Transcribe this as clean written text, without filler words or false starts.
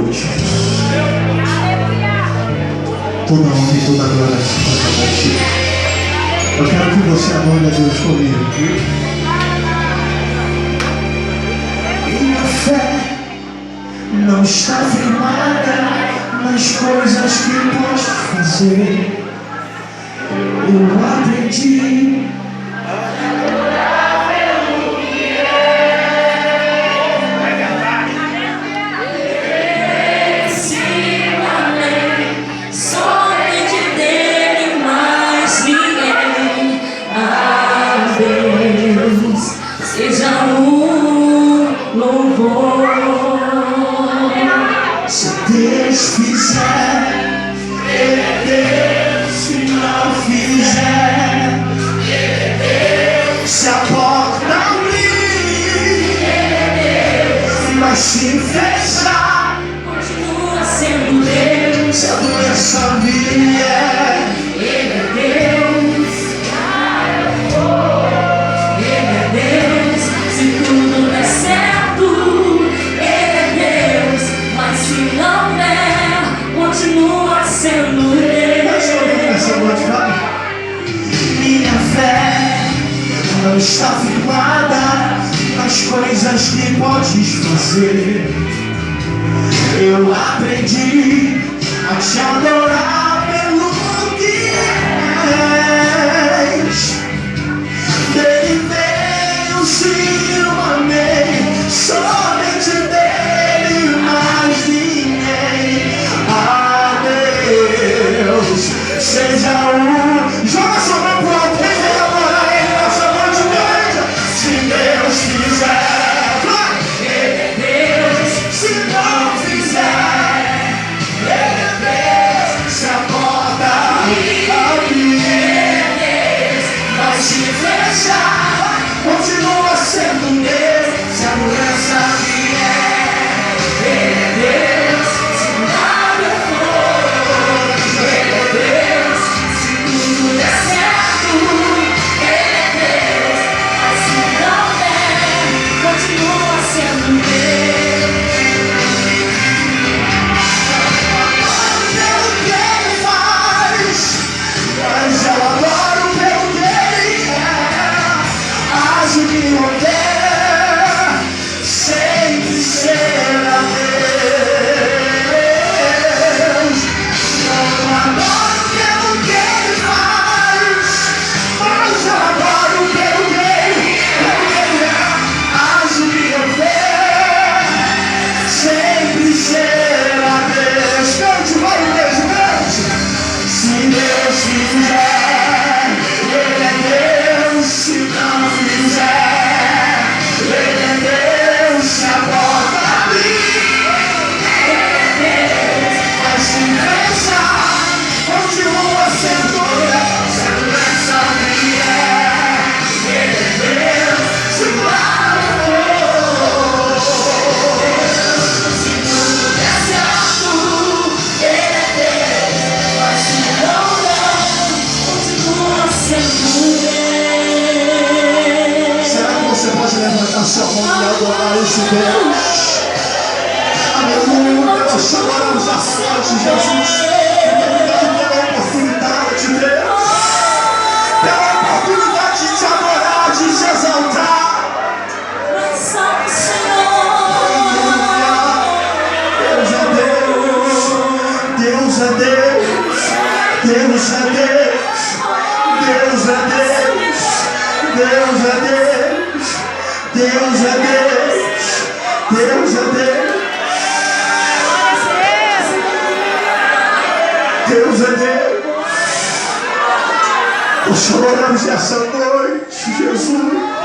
noite. Toda honra e toda glória a Ti. Eu quero que você adore a Deus comigo. Minha fé não está firmada nas coisas que posso fazer. Eu aprendi seja o louvor. Se Deus fizer, Ele é Deus. Se não fizer, Ele é Deus. Se a porta abrir, Ele é Deus. Mas se fechar, continua sendo Deus. se a doença vier, Ele é Deus. Continua sendo minha fé não está firmada nas coisas que podes fazer. Eu aprendi a te adorar pelo que és. Dele veio, sim, eu amei. Somente dele, mais ninguém. Ah, Deus, seja o... Joga sua mão pro alto, quem quer adorar Ele nessa noite, igreja? Se Deus fizer, Ele é Deus. se não fizer, Ele é Deus. Se a porta abrir, Ele é Deus. mas se fechar, continua sendo Deus. Se a doença vier, Ele é Deus. Se nada for, Ele é Deus. Se tudo der certo, Ele é Deus. Mas se não der, continua sendo Deus. pelo que Ele faz, mas eu adoro pelo que Ele é. Age me odeia, sempre será Deus. Não adoro pelo que Ele faz, mas eu adoro pelo que Ele é. Age me odeia, sempre será Deus. Cante, vai, igreja, cante. Se Deus fizer, Ele é Deus. Se não fizer, Ele é Deus. Se a porta abrir, Ele é Deus. Mas se fechar, continua sendo Deus. Se a doença vier, Ele é Deus. Se nada for, Se tudo der certo, Ele é Deus. Mas se não der, continua sendo Deus. será que você pode levantar sua mão e adorar esse Deus? Aleluia, nós adoramos a sorte, Jesus. Obrigado pela oportunidade, Deus. Pela oportunidade de te adorar, de te exaltar. Só o Senhor. Deus é Deus. Deus é Deus. Deus é Deus. Deus é Deus. Deus é Deus. Deus é Deus. Deus é Deus. Deus é Deus. Nós choramos essa noite, Jesus.